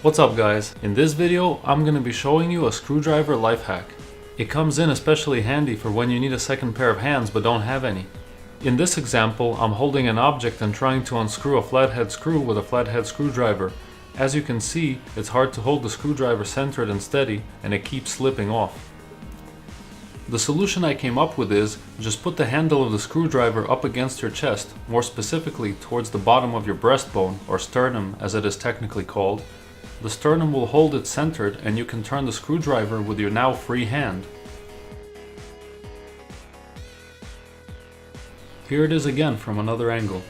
What's up guys? In this video I'm going to be showing you a screwdriver life hack. It comes in especially handy for when you need a second pair of hands but don't have any. In this example I'm holding an object and trying to unscrew a flathead screw with a flathead screwdriver. As you can see, it's hard to hold the screwdriver centered and steady and it keeps slipping off. The solution I came up with is just put the handle of the screwdriver up against your chest, more specifically towards the bottom of your breastbone, or sternum as it is technically called. The sternum will hold it centered and you can turn the screwdriver with your now free hand. Here it is again from another angle.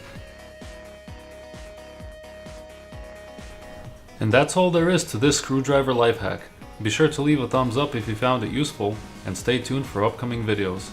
And that's all there is to this screwdriver life hack. Be sure to leave a thumbs up if you found it useful and stay tuned for upcoming videos.